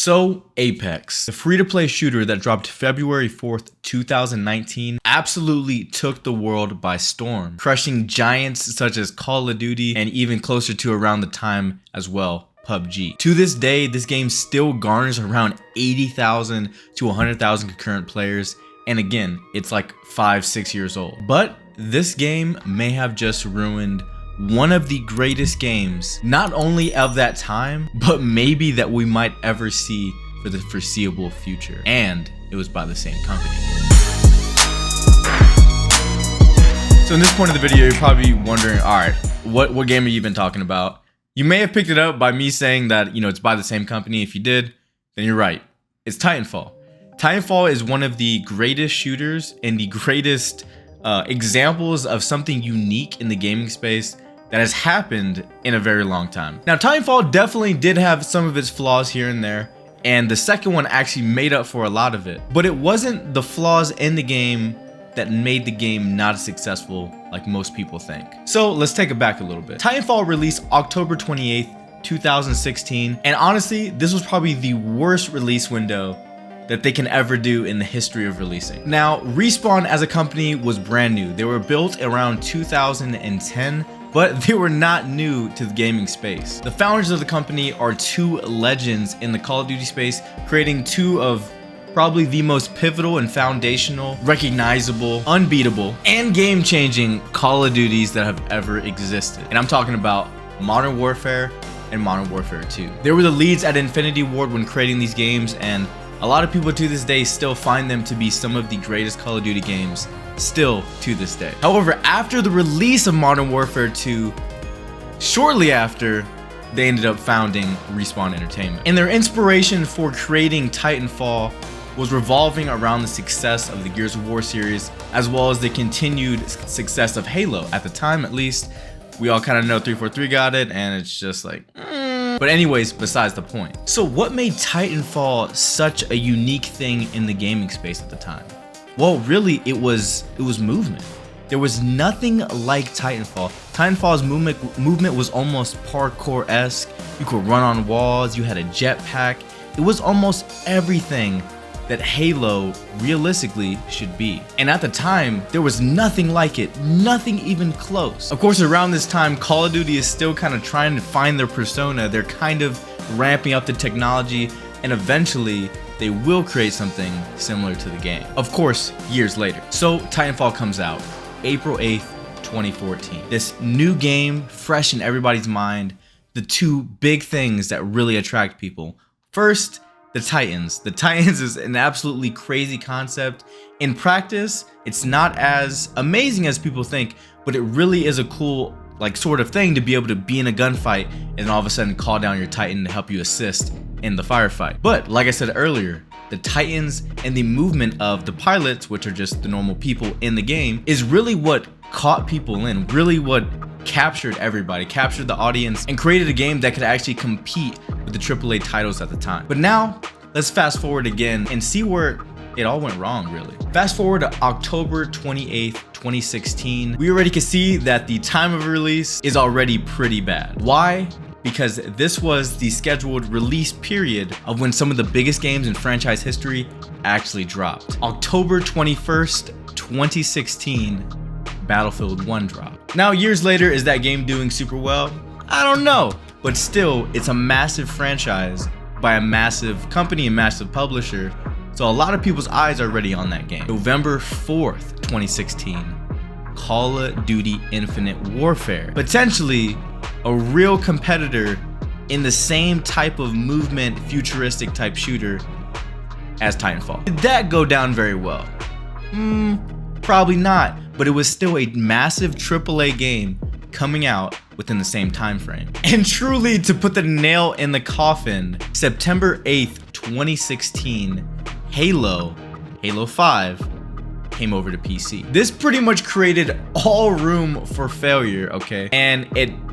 So, Apex, the free-to-play shooter that dropped February 4th, 2019, absolutely took the world by storm, crushing giants such as Call of Duty and even closer to around the time as well, PUBG. To this day, this game still garners around 80,000 to 100,000 concurrent players, and again, it's like 5-6 years old. But this game may have just ruined one of the greatest games, not only of that time, but maybe that we might ever see for the foreseeable future. And it was by the same company. So in this point of the video, you're probably wondering, all right, what game are you even talking about? You may have picked it up by me saying that, it's by the same company. If you did, then you're right. It's Titanfall. Titanfall is one of the greatest shooters and the greatest examples of something unique in the gaming space that has happened in a very long time. Now, Titanfall definitely did have some of its flaws here and there, and the second one actually made up for a lot of it. But it wasn't the flaws in the game that made the game not as successful like most people think. So let's take it back a little bit. Titanfall released October 28th, 2016, and honestly, this was probably the worst release window that they can ever do in the history of releasing. Now, Respawn as a company was brand new. They were built around 2010, but they were not new to the gaming space. The founders of the company are two legends in the Call of Duty space, creating two of probably the most pivotal and foundational, recognizable, unbeatable, and game-changing Call of Duties that have ever existed. And I'm talking about Modern Warfare and Modern Warfare 2. They were the leads at Infinity Ward when creating these games, and a lot of people to this day still find them to be some of the greatest Call of Duty games still to this day. However, after the release of Modern Warfare 2, shortly after, they ended up founding Respawn Entertainment. And their inspiration for creating Titanfall was revolving around the success of the Gears of War series, as well as the continued success of Halo. At the time, at least, we all kind of know 343 got it, and it's just like, But anyways, besides the point. So what made Titanfall such a unique thing in the gaming space at the time? Well, really, it was movement. There was nothing like Titanfall. Titanfall's movement was almost parkour-esque. You could run on walls, you had a jetpack. It was almost everything that Halo realistically should be. And at the time, there was nothing like it, nothing even close. Of course, around this time, Call of Duty is still kind of trying to find their persona. They're kind of ramping up the technology, and eventually they will create something similar to the game. Of course, years later. So Titanfall comes out, April 8th, 2014. This new game, fresh in everybody's mind, the two big things that really attract people. First, the Titans. The Titans is an absolutely crazy concept. In practice, it's not as amazing as people think, but it really is a cool sort of thing to be able to be in a gunfight and all of a sudden call down your Titan to help you assist in the firefight. But like I said earlier, the Titans and the movement of the pilots, which are just the normal people in the game, is really what caught people in, really what captured everybody, captured the audience, and created a game that could actually compete with the AAA titles at the time. But now, let's fast forward again and see where it all went wrong, really. Fast forward to October 28th, 2016. We already can see that the time of release is already pretty bad. Why? Because this was the scheduled release period of when some of the biggest games in franchise history actually dropped. October 21st, 2016, Battlefield 1 dropped. Now, years later, is that game doing super well? I don't know, but still, it's a massive franchise by a massive company and massive publisher, so a lot of people's eyes are already on that game. November 4th, 2016, Call of Duty Infinite Warfare. Potentially a real competitor in the same type of movement, futuristic type shooter as Titanfall. Did that go down very well? Probably not, but it was still a massive AAA game coming out within the same time frame. And truly, to put the nail in the coffin, September 8th, 2016, Halo 5 came over to PC. This pretty much created all room for failure, okay? And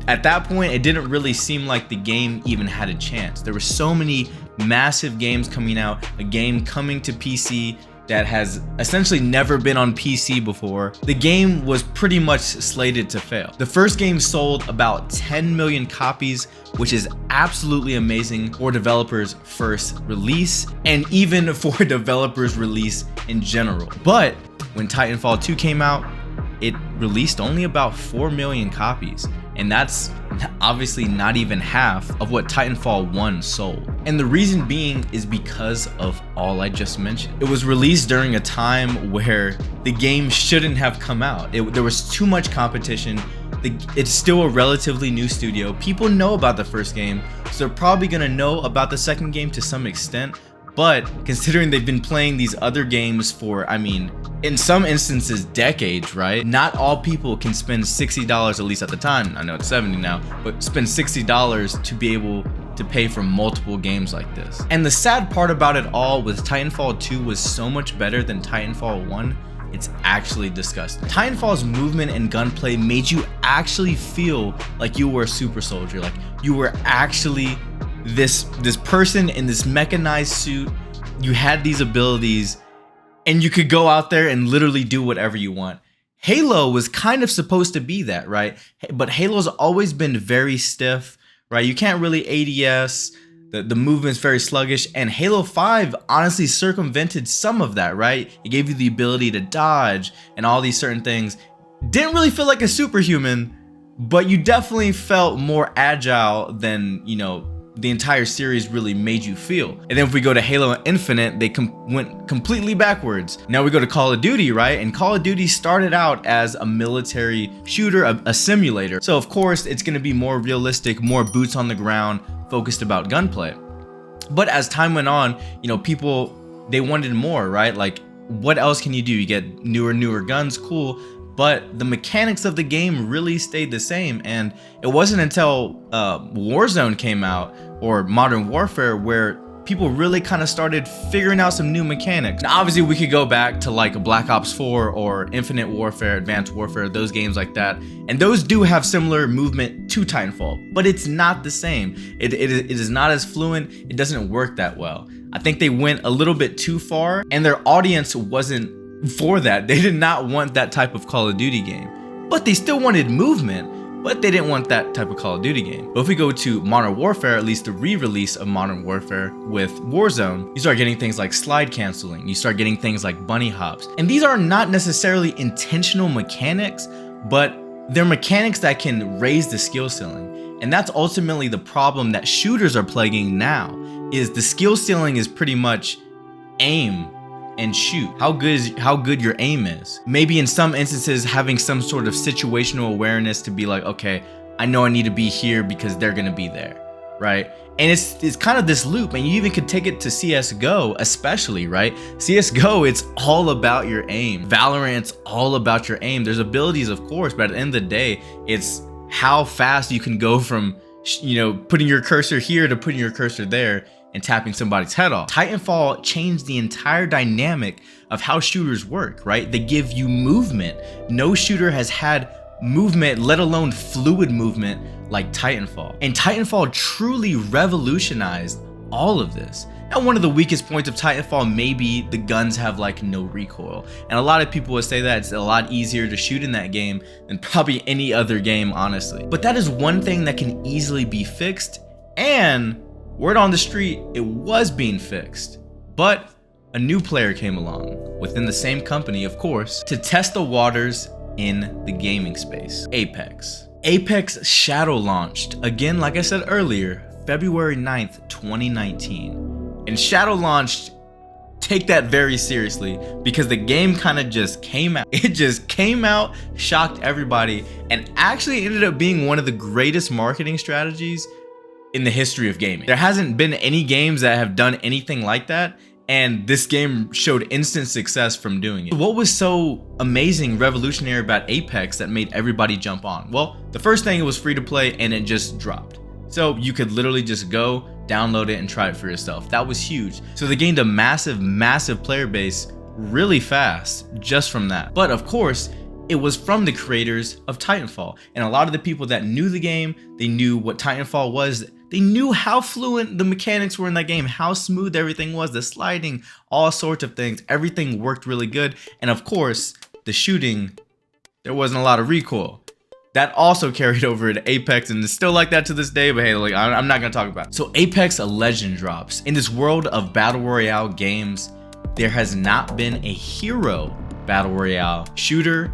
at that point, it didn't really seem like the game even had a chance. There were so many massive games coming out, a game coming to PC, that has essentially never been on PC before, the game was pretty much slated to fail. The first game sold about 10 million copies, which is absolutely amazing for developers' first release, and even for developers' release in general. But when Titanfall 2 came out, it released only about 4 million copies, and that's obviously not even half of what Titanfall 1 sold. And the reason being is because of all I just mentioned. It was released during a time where the game shouldn't have come out. There was too much competition. It's still a relatively new studio. People know about the first game, so they're probably gonna know about the second game to some extent. But considering they've been playing these other games for, I mean, in some instances, decades, right? Not all people can spend $60, at least at the time, I know it's 70 now, but spend $60 to be able to pay for multiple games like this. And the sad part about it all was Titanfall 2 was so much better than Titanfall 1, it's actually disgusting. Titanfall's movement and gunplay made you actually feel like you were a super soldier, like you were actually this person in this mechanized suit. You had these abilities and you could go out there and literally do whatever you want. Halo was kind of supposed to be that, right? But Halo's always been very stiff, right? You can't really ADS, the movement's very sluggish, and Halo 5 honestly circumvented some of that, right? It gave you the ability to dodge and all these certain things. Didn't really feel like a superhuman, but you definitely felt more agile than, you know, the entire series really made you feel. And then if we go to Halo Infinite, they went completely backwards. Now we go to Call of Duty, right? And Call of Duty started out as a military shooter, a simulator. So of course it's gonna be more realistic, more boots on the ground, focused about gunplay. But as time went on, you know, people, they wanted more, right? Like, what else can you do? You get newer guns, cool. But the mechanics of the game really stayed the same, and it wasn't until Warzone came out, or Modern Warfare, where people really kind of started figuring out some new mechanics. Now, obviously, we could go back to like Black Ops 4 or Infinite Warfare, Advanced Warfare, those games like that, and those do have similar movement to Titanfall, but it's not the same. It is not as fluent. It doesn't work that well. I think they went a little bit too far, and their audience wasn't for that. They did not want that type of Call of Duty game, but they still wanted movement, but they didn't want that type of Call of Duty game. But if we go to Modern Warfare, at least the re-release of Modern Warfare with Warzone, you start getting things like slide canceling, you start getting things like bunny hops, and these are not necessarily intentional mechanics, but they're mechanics that can raise the skill ceiling. And that's ultimately the problem that shooters are plaguing now, is the skill ceiling is pretty much aim and shoot. How good your aim is. Maybe in some instances having some sort of situational awareness to be like, okay, I know I need to be here because they're gonna be there, right? And it's kind of this loop, and you even could take it to CSGO especially, right? CSGO, it's all about your aim. Valorant, it's all about your aim. There's abilities, of course, but at the end of the day, it's how fast you can go from, you know, putting your cursor here to putting your cursor there and tapping somebody's head off. Titanfall changed the entire dynamic of how shooters work, right? They give you movement. No shooter has had movement, let alone fluid movement, like Titanfall. And Titanfall truly revolutionized all of this. Now, one of the weakest points of Titanfall may be the guns have like no recoil. And a lot of people would say that it's a lot easier to shoot in that game than probably any other game, honestly. But that is one thing that can easily be fixed, and word on the street, it was being fixed. But a new player came along, within the same company, of course, to test the waters in the gaming space. Apex. Apex Shadow launched, again, like I said earlier, February 9th, 2019. And Shadow launched, take that very seriously, because the game kind of just came out. It just came out, shocked everybody, and actually ended up being one of the greatest marketing strategies in the history of gaming. There hasn't been any games that have done anything like that, and this game showed instant success from doing it. What was so amazing, revolutionary about Apex that made everybody jump on? Well, the first thing, it was free to play and it just dropped. So you could literally just go, download it, and try it for yourself. That was huge. So they gained a massive player base really fast just from that. But of course, it was from the creators of Titanfall. And a lot of the people that knew the game, they knew what Titanfall was, They knew how fluent the mechanics were in that game, how smooth everything was, the sliding, all sorts of things. Everything worked really good. And of course, the shooting, there wasn't a lot of recoil. That also carried over to Apex, and it's still like that to this day, but hey, like, I'm not gonna talk about it. So Apex Legend drops. In this world of Battle Royale games, there has not been a hero Battle Royale shooter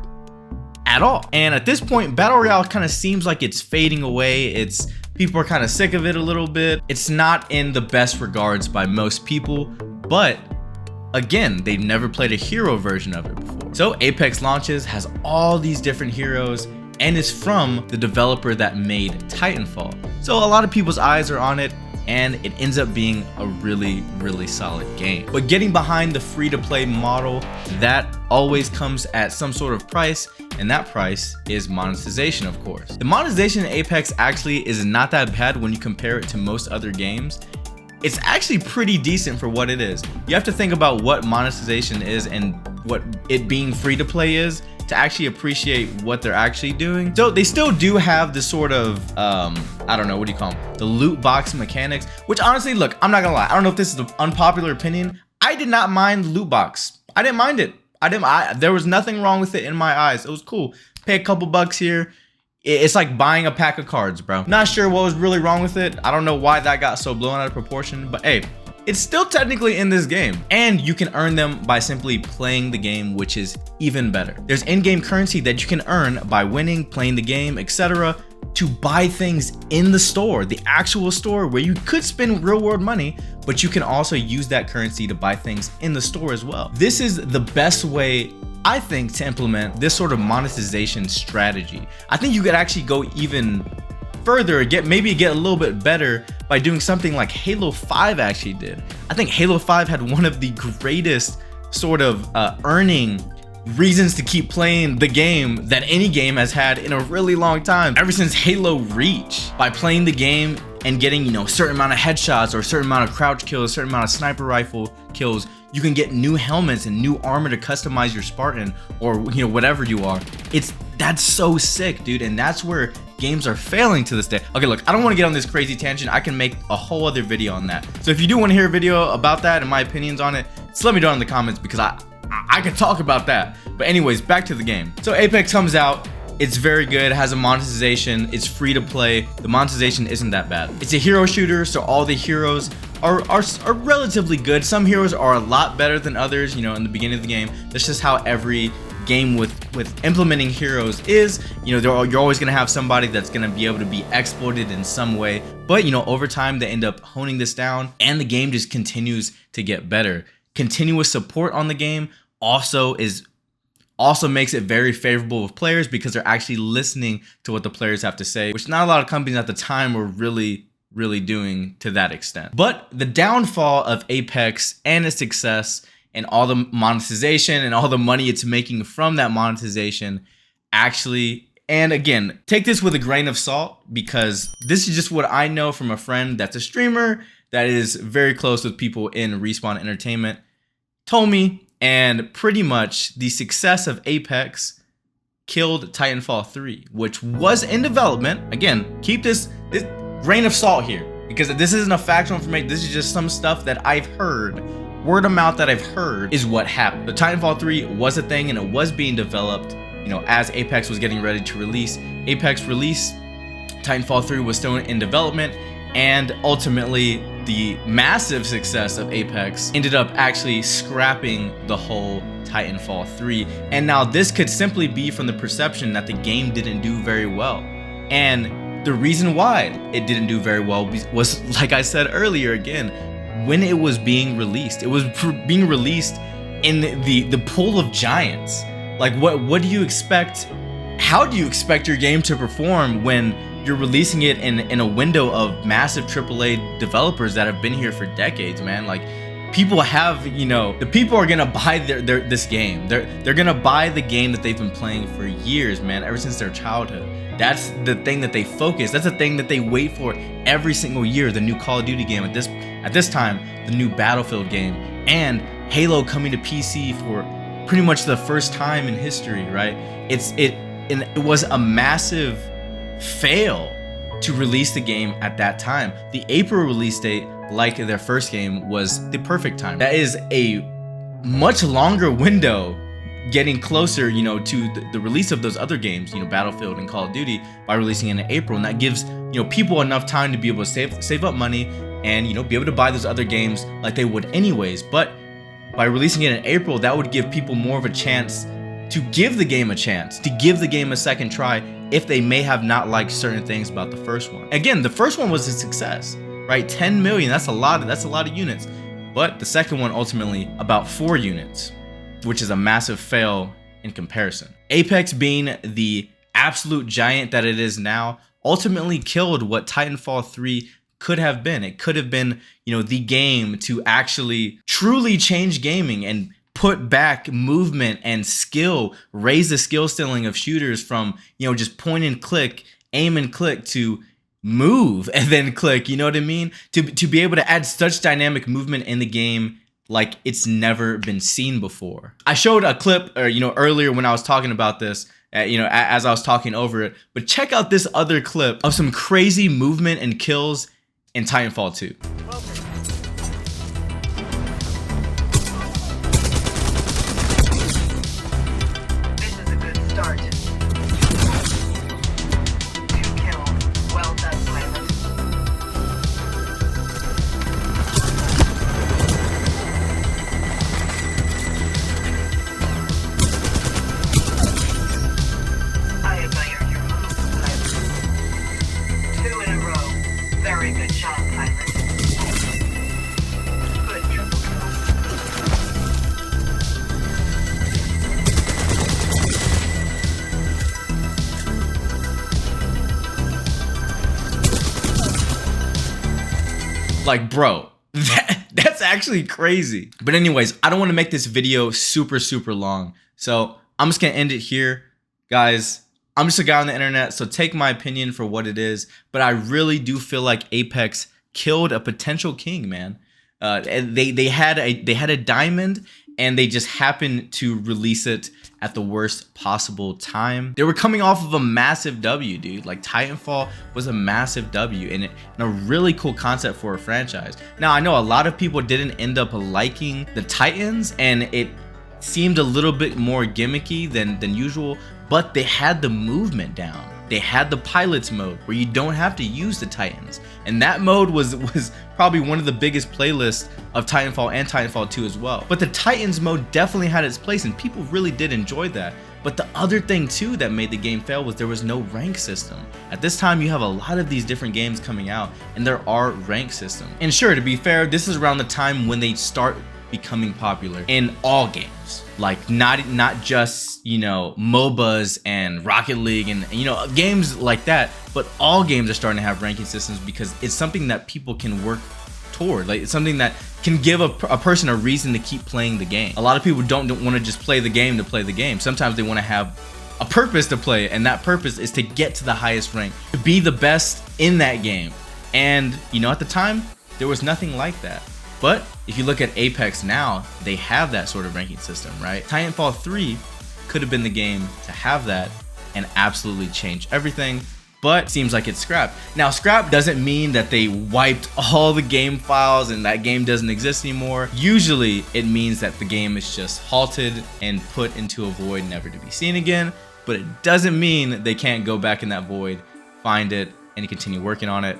at all. And at this point, Battle Royale kind of seems like it's fading away. People are kind of sick of it a little bit. It's not in the best regards by most people, but again, they've never played a hero version of it before. So Apex launches, has all these different heroes, and is from the developer that made Titanfall. So a lot of people's eyes are on it, and it ends up being a really, really solid game. But getting behind the free-to-play model, that always comes at some sort of price, and that price is monetization, of course. The monetization in Apex actually is not that bad when you compare it to most other games. It's actually pretty decent for what it is. You have to think about what monetization is and what it being free to play is to actually appreciate what they're actually doing. So they still do have the sort of, I don't know, what do you call them? The loot box mechanics, which honestly, look, I'm not gonna lie. I don't know if this is an unpopular opinion. I did not mind the loot box. I didn't mind it. There was nothing wrong with it in my eyes. It was cool. Pay a couple bucks here. It's like buying a pack of cards, bro. Not sure what was really wrong with it. I don't know why that got so blown out of proportion, but hey, it's still technically in this game. And you can earn them by simply playing the game, which is even better. There's in-game currency that you can earn by winning, playing the game, etc. to buy things in the store, the actual store where you could spend real world money, but you can also use that currency to buy things in the store as well. This is the best way, I think, to implement this sort of monetization strategy. I think you could actually go even further, maybe get a little bit better by doing something like Halo 5 actually did. I think Halo 5 had one of the greatest sort of earning reasons to keep playing the game that any game has had in a really long time, ever since Halo Reach. By playing the game and getting, a certain amount of headshots or a certain amount of crouch kills, a certain amount of sniper rifle kills, you can get new helmets and new armor to customize your Spartan or whatever you are. That's so sick, dude, and that's where games are failing to this day. Okay, look, I don't want to get on this crazy tangent. I can make a whole other video on that. So if you do want to hear a video about that and my opinions on it, just let me know in the comments, because I could talk about that. But anyways, back to the game. So Apex comes out. It's very good, it has a monetization, it's free to play. The monetization isn't that bad. It's a hero shooter, so all the heroes are relatively good. Some heroes are a lot better than others, in the beginning of the game. That's just how every game with implementing heroes is. You're always gonna have somebody that's gonna be able to be exploited in some way. But over time they end up honing this down, and the game just continues to get better. Continuous support on the game also makes it very favorable with players, because they're actually listening to what the players have to say, which not a lot of companies at the time were really doing to that extent. But the downfall of Apex and its success and all the monetization and all the money it's making from that monetization actually, and again, take this with a grain of salt, because this is just what I know from a friend that's a streamer that is very close with people in Respawn Entertainment, told me. And pretty much the success of Apex killed Titanfall 3, which was in development. Again, keep this grain of salt here, because this isn't a factual information. This is just some stuff that I've heard, word of mouth that I've heard is what happened. The Titanfall 3 was a thing, and it was being developed, as Apex was getting ready to release. Apex released, Titanfall 3 was still in development, and ultimately the massive success of Apex ended up actually scrapping the whole Titanfall 3. And now this could simply be from the perception that the game didn't do very well. And the reason why it didn't do very well was, like I said earlier, again, when it was being released. It was being released in the pool of giants. Like, what do you expect? How do you expect your game to perform when you're releasing it in a window of massive AAA developers that have been here for decades, man? Like, people have, the people are gonna buy this game. They're gonna buy the game that they've been playing for years, man, ever since their childhood. That's the thing that they focus. That's the thing that they wait for every single year. The new Call of Duty game, at this time, the new Battlefield game, and Halo coming to PC for pretty much the first time in history, right? It was a massive fail to release the game at that time. The April release date, like their first game, was the perfect time. That is a much longer window, getting closer, you know, to the release of those other games, you know, Battlefield and Call of Duty, by releasing in April. And that gives, you know, people enough time to be able to save up money and, you know, be able to buy those other games like they would anyways. But by releasing it in April, that would give people more of a chance to give the game a chance, to give the game a second try if they may have not liked certain things about the first one. Again, the first one was a success, right? 10 million, that's a lot of units. But the second one ultimately about 4 units, which is a massive fail in comparison. Apex, being the absolute giant that it is now, ultimately killed what Titanfall 3 could have been. It could have been, you know, the game to actually truly change gaming and put back movement and skill, raise the skill ceiling of shooters from, you know, just point and click, aim and click, to move and then click, you know what I mean? To be able to add such dynamic movement in the game like it's never been seen before. I showed a clip, or, you know, earlier when I was talking about this, you know, as I was talking over it, but check out this other clip of some crazy movement and kills in Titanfall 2. This is a good start. 2 kills. Well done, pilot. I admire your moves, pilot. 2 in a row. Very good job, pilot. Good triple kill. Like, bro, that's actually crazy. But anyways, I don't want to make this video super long, so I'm just gonna end it here, guys. I'm just a guy on the internet, so take my opinion for what it is, but I really do feel like Apex killed a potential king, man. They had a diamond, and they just happened to release it at the worst possible time. They were coming off of a massive W, dude. Like, Titanfall was a massive W, and a really cool concept for a franchise. Now, I know a lot of people didn't end up liking the Titans, and it seemed a little bit more gimmicky than usual, but they had the movement down. They had the pilots mode where you don't have to use the Titans, and that mode was probably one of the biggest playlists of Titanfall and Titanfall 2 as well. But the Titans mode definitely had its place, and people really did enjoy that. But the other thing too that made the game fail was there was no rank system. At this time, you have a lot of these different games coming out, and there are rank systems. And sure, to be fair, this is around the time when they start becoming popular in all games, like not just, you know, MOBAs and Rocket League and, you know, games like that, but all games are starting to have ranking systems because it's something that people can work toward. Like, it's something that can give a person a reason to keep playing the game. A lot of people don't want to just play the game to play the game. Sometimes they want to have a purpose to play it, and that purpose is to get to the highest rank, to be the best in that game. And, you know, at the time, there was nothing like that. But if you look at Apex now, they have that sort of ranking system, right? Titanfall 3 could have been the game to have that and absolutely change everything, but it seems like it's scrapped. Now, scrap doesn't mean that they wiped all the game files and that game doesn't exist anymore. Usually, it means that the game is just halted and put into a void never to be seen again, but it doesn't mean they can't go back in that void, find it, and continue working on it.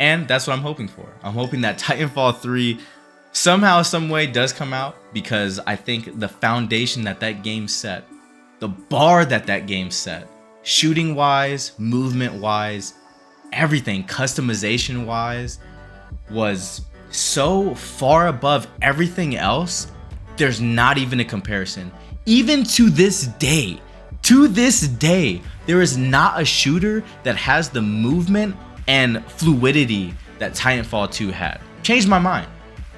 And that's what I'm hoping for. I'm hoping that Titanfall 3 somehow, some way does come out, because I think the foundation that game set, the bar that game set, shooting wise, movement wise, everything, customization wise, was so far above everything else. There's not even a comparison. Even to this day, there is not a shooter that has the movement and fluidity that Titanfall 2 had. Change my mind.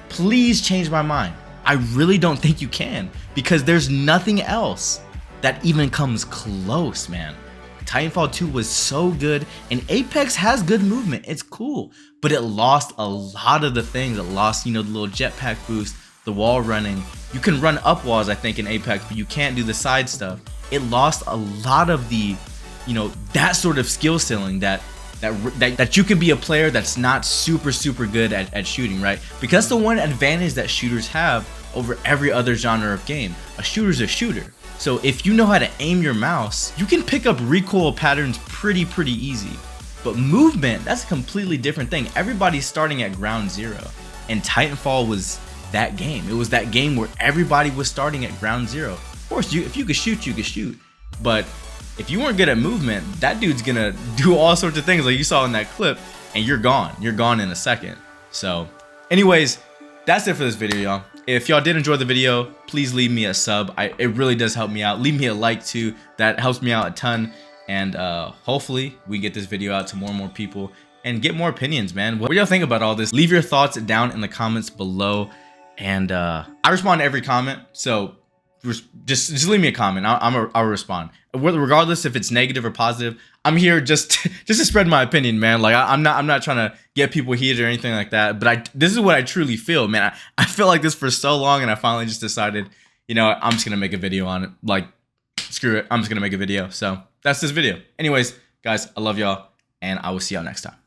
Please change my mind. I really don't think you can, because there's nothing else that even comes close, man. Titanfall 2 was so good, and Apex has good movement. It's cool, but it lost a lot of the things. It lost, you know, the little jetpack boost, the wall running. You can run up walls, I think, in Apex, but you can't do the side stuff. It lost a lot of the, you know, that sort of skill ceiling that that you can be a player that's not super good at shooting, right? Because the one advantage that shooters have over every other genre of game. A shooter's a shooter. So if you know how to aim your mouse, you can pick up recoil patterns pretty easy. But movement, that's a completely different thing. Everybody's starting at ground zero. And Titanfall was that game. It was that game where everybody was starting at ground zero. Of course, if you could shoot, you could shoot. But if you weren't good at movement, that dude's gonna do all sorts of things like you saw in that clip, and you're gone. You're gone in a second. So anyways, that's it for this video, y'all. If y'all did enjoy the video, please leave me a sub. It really does help me out. Leave me a like too. That helps me out a ton. And hopefully we get this video out to more and more people and get more opinions, man. What do y'all think about all this? Leave your thoughts down in the comments below. And I respond to every comment. So just leave me a comment. I'll respond. Regardless if it's negative or positive, I'm here just to spread my opinion, man. Like I'm not trying to get people heated or anything like that. But this is what I truly feel, man. I feel like this for so long, and I finally just decided, you know, I'm just gonna make a video on it. Like, screw it, I'm just gonna make a video. So that's this video. Anyways, guys, I love y'all, and I will see y'all next time.